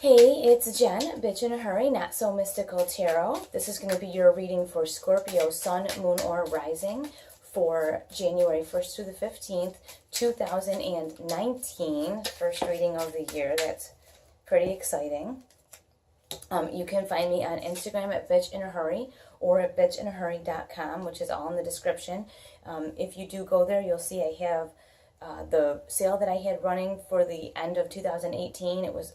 Hey, it's Jen, Bitch in a Hurry, Not So Mystical Tarot. This is going to be your reading for Scorpio, Sun, Moon, or Rising for January 1st through the 15th, 2019. First reading of the year. That's pretty exciting. You can find me on Instagram at Bitch in a Hurry or at bitchinahurry.com, which is all in the description. If you do go there, you'll see I have the sale that I had running for the end of 2018. It was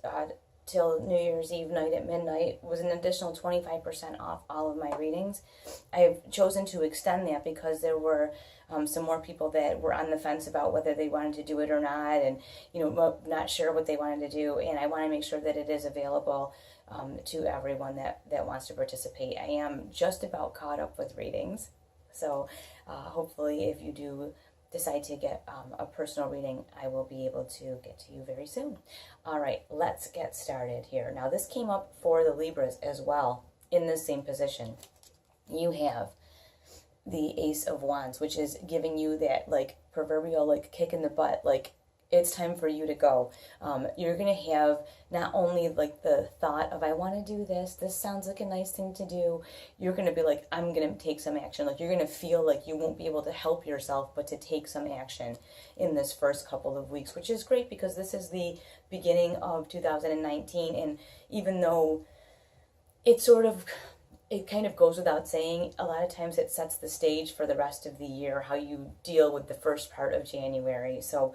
till New Year's Eve night at midnight. It was an additional 25% off all of my readings. I've chosen to extend that because there were some more people that were on the fence about whether they wanted to do it or not, and not sure what they wanted to do, and I want to make sure that it is available to everyone that wants to participate. I am just about caught up with readings, so hopefully if you do decide to get a personal reading, I will be able to get to you very soon. All right, let's get started here. Now, this came up for the Libras as well in the same position. You have the Ace of Wands, which is giving you that proverbial kick in the butt, it's time for you to go. You're going to have not only the thought of, I want to do this sounds like a nice thing to do. You're going to be like, I'm going to take some action. You're going to feel like you won't be able to help yourself but to take some action in this first couple of weeks, which is great because this is the beginning of 2019. And even though it kind of goes without saying, a lot of times it sets the stage for the rest of the year, how you deal with the first part of January. So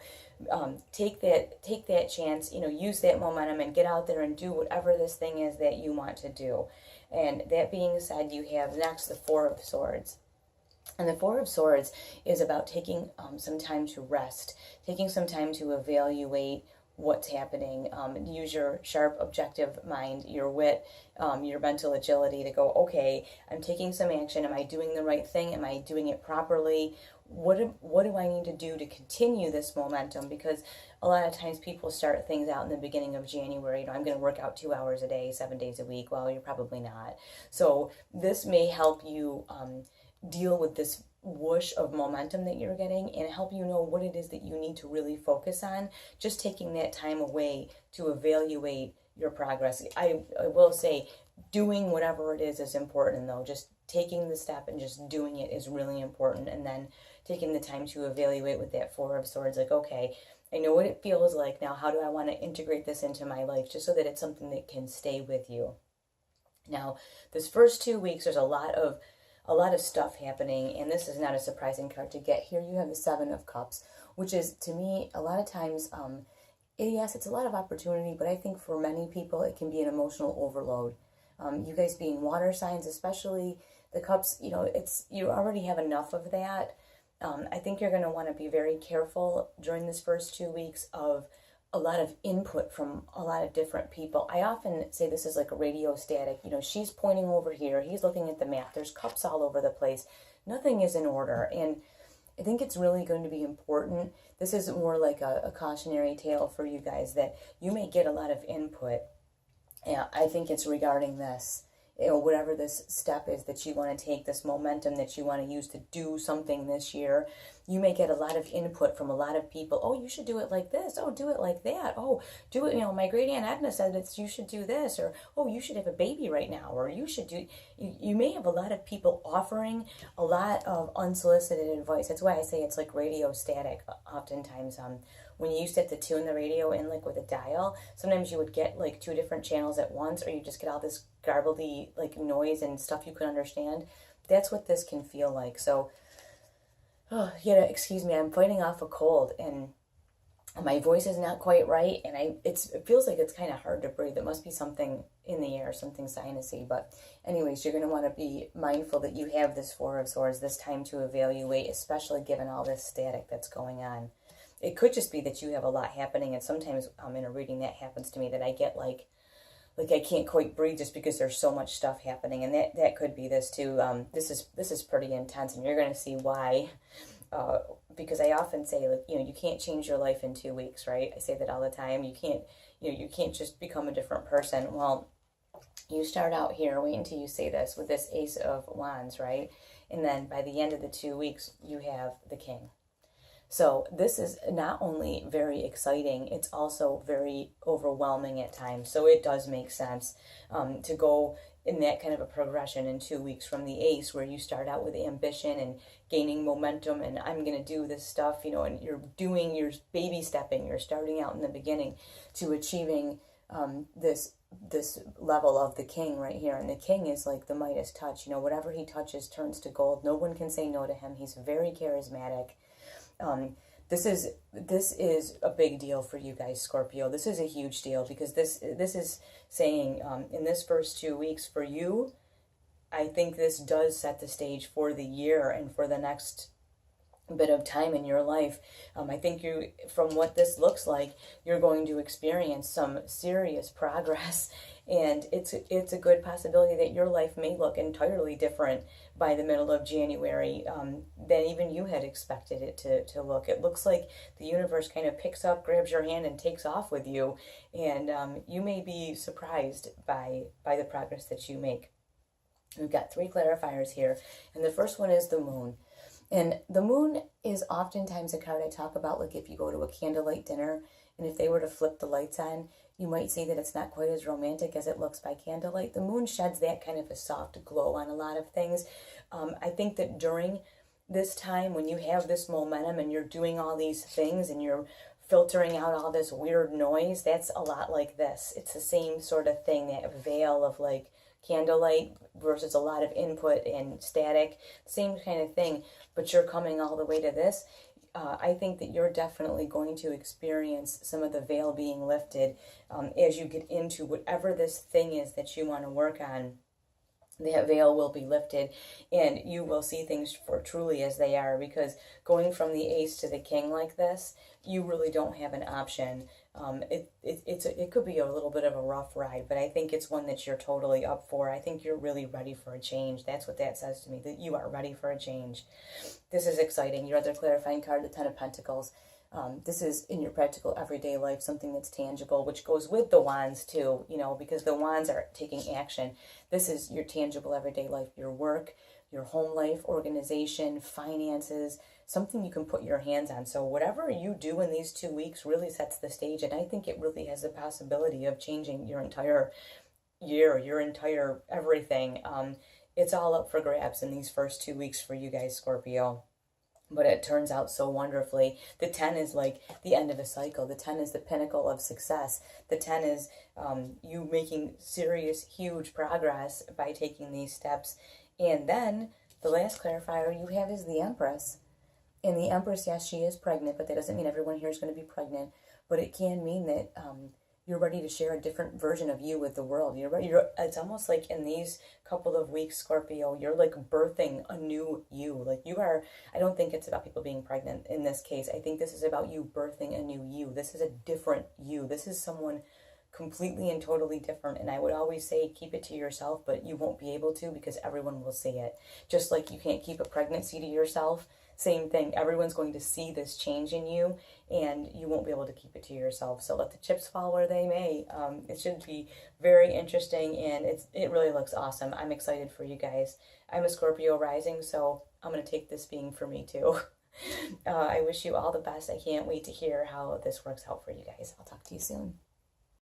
take that chance, use that momentum and get out there and do whatever this thing is that you want to do. And that being said, you have next the Four of Swords. And the Four of Swords is about taking some time to rest, taking some time to evaluate what's happening. Use your sharp, objective mind, your wit, your mental agility to go, okay, I'm taking some action. Am I doing the right thing? Am I doing it properly? What do I need to do to continue this momentum? Because a lot of times people start things out in the beginning of January. I'm going to work out 2 hours a day, 7 days a week. Well, you're probably not. So this may help you deal with this whoosh of momentum that you're getting and help you know what it is that you need to really focus on. Just taking that time away to evaluate your progress. I will say doing whatever it is important, though. Just taking the step and just doing it is really important, and then taking the time to evaluate with that Four of Swords, okay, I know what it feels like now. How do I want to integrate this into my life just so that it's something that can stay with you? Now, this first 2 weeks, there's a lot of stuff happening, and this is not a surprising card to get. Here you have the Seven of Cups, which is, to me, a lot of times, yes, it's a lot of opportunity, but I think for many people it can be an emotional overload. You guys being water signs, especially the cups, you already have enough of that. I think you're going to want to be very careful during this first 2 weeks of a lot of input from a lot of different people. I often say this is like a radio static. She's pointing over here. He's looking at the map. There's cups all over the place. Nothing is in order. And I think it's really going to be important. This is more like a cautionary tale for you guys that you may get a lot of input. Yeah, I think it's regarding this. Whatever this step is that you want to take, this momentum that you want to use to do something this year, you may get a lot of input from a lot of people. Oh, you should do it like this. Oh, do it like that. Oh, do it. My great aunt Edna said that you should do this, or oh, you should have a baby right now, or you should do. You may have a lot of people offering a lot of unsolicited advice. That's why I say it's like radio static. Oftentimes, when you used to have to tune the radio in with a dial, sometimes you would get 2 different channels at once, or you just get all this garbledy noise and stuff you can understand. That's what this can feel like. So, excuse me, I'm fighting off a cold and my voice is not quite right, and it feels like it's kind of hard to breathe. It must be something in the air, something sinusy. But anyways, you're going to want to be mindful that you have this Four of Swords, this time to evaluate, especially given all this static that's going on. It could just be that you have a lot happening, and sometimes in a reading that happens to me, that I get like I can't quite breathe just because there's so much stuff happening, and that could be this too. This is pretty intense, and you're going to see why. Because I often say you can't change your life in 2 weeks, right? I say that all the time. You can't just become a different person. Well, you start out here. Wait until you say this with this Ace of Wands, right? And then by the end of the 2 weeks, you have the King. So this is not only very exciting, it's also very overwhelming at times. So it does make sense to go in that kind of a progression in 2 weeks from the ace, where you start out with ambition and gaining momentum and I'm going to do this stuff, and you're baby stepping, you're starting out in the beginning to achieving this level of the king right here. And the king is like the Midas touch, whatever he touches turns to gold. No one can say no to him. He's very charismatic. This is a big deal for you guys, Scorpio. This is a huge deal because this is saying in this first 2 weeks for you, I think this does set the stage for the year and for the next bit of time in your life. I think from what this looks like, you're going to experience some serious progress, and it's a good possibility that your life may look entirely different by the middle of January than even you had expected it to look. It looks like the universe kind of picks up, grabs your hand, and takes off with you, and you may be surprised by the progress that you make. We've got 3 clarifiers here, and the first one is the moon. And the moon is oftentimes a card I talk about, like if you go to a candlelight dinner and if they were to flip the lights on, you might see that it's not quite as romantic as it looks by candlelight. The moon sheds that kind of a soft glow on a lot of things. I think that during this time when you have this momentum and you're doing all these things and you're filtering out all this weird noise, that's a lot like this. It's the same sort of thing, that veil of like candlelight versus a lot of input and static, same kind of thing, but you're coming all the way to this. I think that you're definitely going to experience some of the veil being lifted as you get into whatever this thing is that you want to work on. That veil will be lifted and you will see things for truly as they are, because going from the ace to the king like this, you really don't have an option. It could be a little bit of a rough ride, but I think it's one that you're totally up for. I think you're really ready for a change. That's what that says to me, that you are ready for a change. This is exciting. Your other clarifying card, the Ten of Pentacles. This is in your practical everyday life, something that's tangible, which goes with the wands too, because the wands are taking action. This is your tangible everyday life, your work, your home life, organization, finances, something you can put your hands on. So whatever you do in these 2 weeks really sets the stage, and I think it really has the possibility of changing your entire year, your entire everything. It's all up for grabs in these first 2 weeks for you guys, Scorpio. But it turns out so wonderfully. The 10 is like the end of a cycle. The 10 is the pinnacle of success. The 10 is you making serious, huge progress by taking these steps. And then the last clarifier you have is the Empress. And the Empress, yes, she is pregnant, but that doesn't mean everyone here is going to be pregnant. But it can mean that you're ready to share a different version of you with the world. You're ready. It's almost like in these couple of weeks, Scorpio, you're like birthing a new you. Like you are, I don't think it's about people being pregnant in this case. I think this is about you birthing a new you. This is a different you. This is someone completely and totally different. And I would always say keep it to yourself, but you won't be able to because everyone will see it. Just like you can't keep a pregnancy to yourself. Same thing. Everyone's going to see this change in you, and you won't be able to keep it to yourself. So let the chips fall where they may. It should be very interesting, and it really looks awesome. I'm excited for you guys. I'm a Scorpio rising, so I'm going to take this being for me too. I wish you all the best. I can't wait to hear how this works out for you guys. I'll talk to you soon.